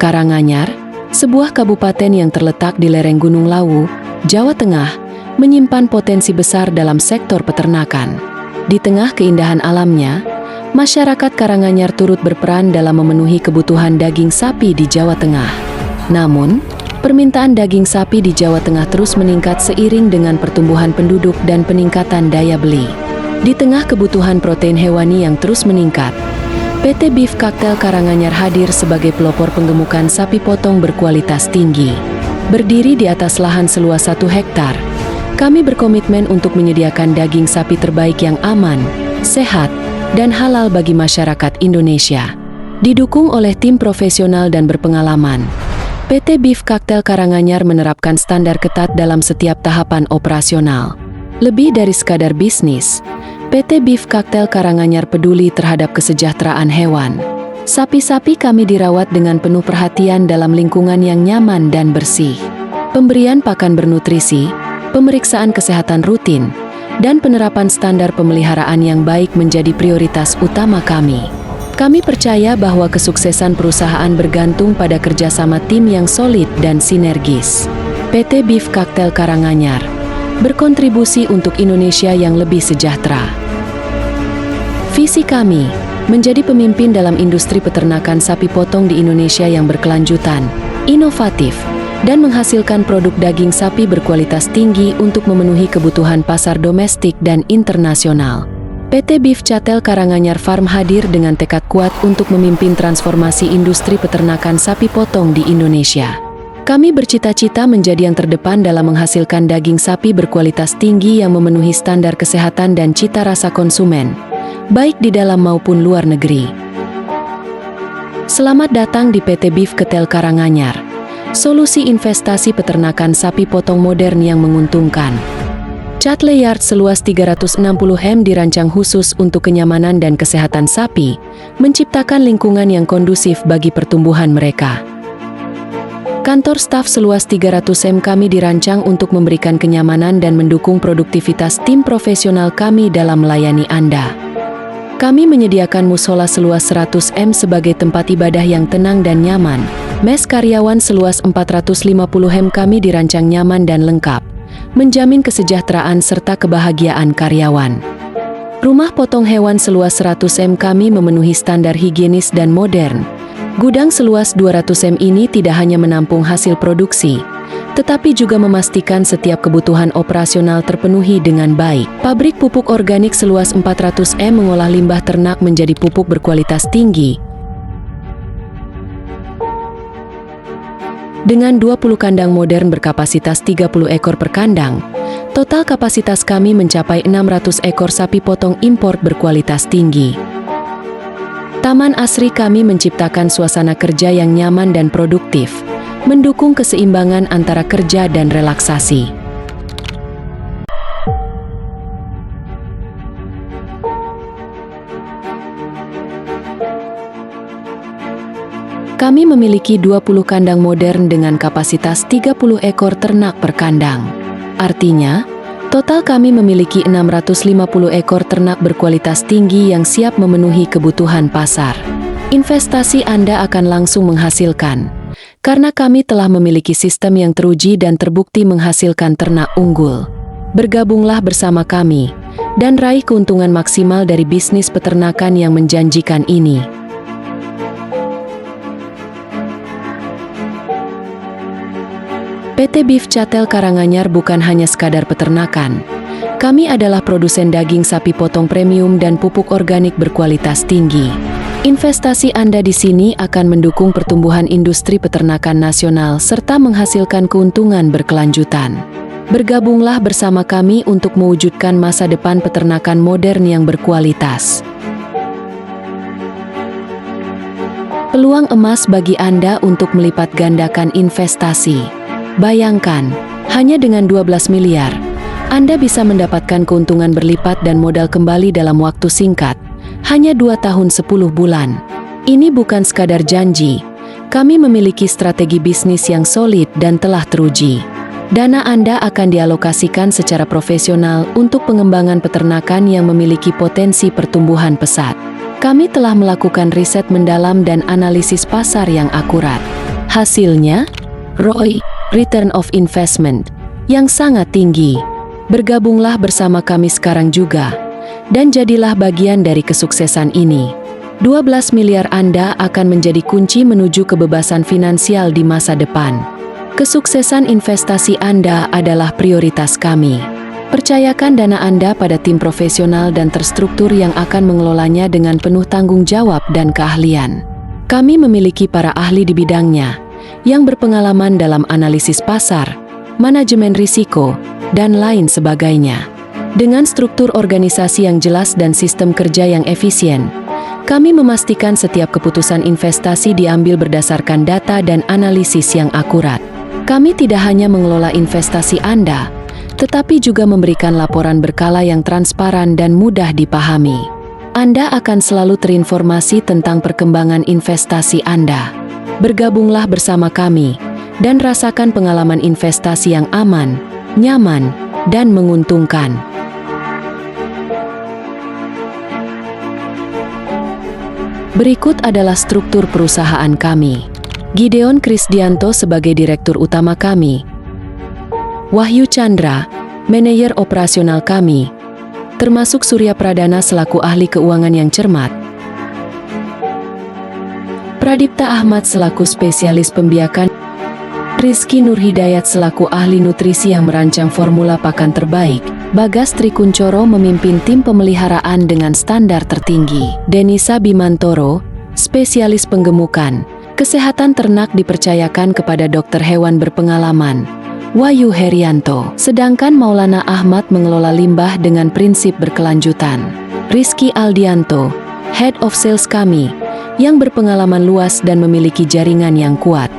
Karanganyar, sebuah kabupaten yang terletak di lereng Gunung Lawu, Jawa Tengah, menyimpan potensi besar dalam sektor peternakan. Di tengah keindahan alamnya, masyarakat Karanganyar turut berperan dalam memenuhi kebutuhan daging sapi di Jawa Tengah. Namun, permintaan daging sapi di Jawa Tengah terus meningkat seiring dengan pertumbuhan penduduk dan peningkatan daya beli. Di tengah kebutuhan protein hewani yang terus meningkat, PT Beef Cocktail Karanganyar hadir sebagai pelopor penggemukan sapi potong berkualitas tinggi. Berdiri di atas lahan seluas 1 hektar, kami berkomitmen untuk menyediakan daging sapi terbaik yang aman, sehat, dan halal bagi masyarakat Indonesia. Didukung oleh tim profesional dan berpengalaman, PT Beef Cocktail Karanganyar menerapkan standar ketat dalam setiap tahapan operasional. Lebih dari sekadar bisnis, PT Beef Cocktail Karanganyar peduli terhadap kesejahteraan hewan. Sapi-sapi kami dirawat dengan penuh perhatian dalam lingkungan yang nyaman dan bersih. Pemberian pakan bernutrisi, pemeriksaan kesehatan rutin, dan penerapan standar pemeliharaan yang baik menjadi prioritas utama kami. Kami percaya bahwa kesuksesan perusahaan bergantung pada kerjasama tim yang solid dan sinergis. PT Beef Cocktail Karanganyar berkontribusi untuk Indonesia yang lebih sejahtera. Visi kami menjadi pemimpin dalam industri peternakan sapi potong di Indonesia yang berkelanjutan, inovatif, dan menghasilkan produk daging sapi berkualitas tinggi untuk memenuhi kebutuhan pasar domestik dan internasional. PT Beef Cocktail Karanganyar Farm hadir dengan tekad kuat untuk memimpin transformasi industri peternakan sapi potong di Indonesia. Kami bercita-cita menjadi yang terdepan dalam menghasilkan daging sapi berkualitas tinggi yang memenuhi standar kesehatan dan cita rasa konsumen, baik di dalam maupun luar negeri. Selamat datang di PT Beef Cocktail Karanganyar, solusi investasi peternakan sapi potong modern yang menguntungkan. Cattle Yard seluas 360 hem dirancang khusus untuk kenyamanan dan kesehatan sapi, menciptakan lingkungan yang kondusif bagi pertumbuhan mereka. Kantor staf seluas 300 hem kami dirancang untuk memberikan kenyamanan dan mendukung produktivitas tim profesional kami dalam melayani Anda. Kami menyediakan musola seluas 100 hem sebagai tempat ibadah yang tenang dan nyaman. Mes karyawan seluas 450 hem kami dirancang nyaman dan lengkap, menjamin kesejahteraan serta kebahagiaan karyawan. Rumah potong hewan seluas 100 hem kami memenuhi standar higienis dan modern. Gudang seluas 200 hem ini tidak hanya menampung hasil produksi, tetapi juga memastikan setiap kebutuhan operasional terpenuhi dengan baik. Pabrik pupuk organik seluas 400 hem mengolah limbah ternak menjadi pupuk berkualitas tinggi. Dengan 20 kandang modern berkapasitas 30 ekor per kandang, total kapasitas kami mencapai 600 ekor sapi potong import berkualitas tinggi. Taman Asri kami menciptakan suasana kerja yang nyaman dan produktif, mendukung keseimbangan antara kerja dan relaksasi. Kami memiliki 20 kandang modern dengan kapasitas 30 ekor ternak per kandang. Artinya, total kami memiliki 650 ekor ternak berkualitas tinggi yang siap memenuhi kebutuhan pasar. Investasi Anda akan langsung menghasilkan, karena kami telah memiliki sistem yang teruji dan terbukti menghasilkan ternak unggul. Bergabunglah bersama kami, dan raih keuntungan maksimal dari bisnis peternakan yang menjanjikan ini. PT Beef Cocktail Karanganyar bukan hanya sekadar peternakan. Kami adalah produsen daging sapi potong premium dan pupuk organik berkualitas tinggi. Investasi Anda di sini akan mendukung pertumbuhan industri peternakan nasional serta menghasilkan keuntungan berkelanjutan. Bergabunglah bersama kami untuk mewujudkan masa depan peternakan modern yang berkualitas. Peluang emas bagi Anda untuk melipat gandakan investasi. Bayangkan, hanya dengan 12 miliar, Anda bisa mendapatkan keuntungan berlipat dan modal kembali dalam waktu singkat, hanya 2 tahun 10 bulan. Ini bukan sekadar janji, kami memiliki strategi bisnis yang solid dan telah teruji. Dana Anda akan dialokasikan secara profesional untuk pengembangan peternakan yang memiliki potensi pertumbuhan pesat. Kami telah melakukan riset mendalam dan analisis pasar yang akurat. Hasilnya, ROI, Return of Investment, yang sangat tinggi. Bergabunglah bersama kami sekarang juga, dan jadilah bagian dari kesuksesan ini. 12 miliar Anda akan menjadi kunci menuju kebebasan finansial di masa depan. Kesuksesan investasi Anda adalah prioritas kami. Percayakan dana Anda pada tim profesional dan terstruktur yang akan mengelolanya dengan penuh tanggung jawab dan keahlian. Kami memiliki para ahli di bidangnya, yang berpengalaman dalam analisis pasar, manajemen risiko, dan lain sebagainya. Dengan struktur organisasi yang jelas dan sistem kerja yang efisien, kami memastikan setiap keputusan investasi diambil berdasarkan data dan analisis yang akurat. Kami tidak hanya mengelola investasi Anda, tetapi juga memberikan laporan berkala yang transparan dan mudah dipahami. Anda akan selalu terinformasi tentang perkembangan investasi Anda. Bergabunglah bersama kami, dan rasakan pengalaman investasi yang aman, nyaman, dan menguntungkan. Berikut adalah struktur perusahaan kami. Gideon Krisdianto sebagai Direktur Utama kami. Wahyu Chandra, manajer operasional kami, termasuk Surya Pradana selaku ahli keuangan yang cermat. Pradipta Ahmad selaku spesialis pembiakan. Rizky Nurhidayat selaku ahli nutrisi yang merancang formula pakan terbaik. Bagas Trikuncoro memimpin tim pemeliharaan dengan standar tertinggi. Denisa Bimantoro, spesialis penggemukan. Kesehatan ternak dipercayakan kepada dokter hewan berpengalaman, Wahyu Herianto. Sedangkan Maulana Ahmad mengelola limbah dengan prinsip berkelanjutan. Rizky Aldianto, Head of Sales kami, yang berpengalaman luas dan memiliki jaringan yang kuat.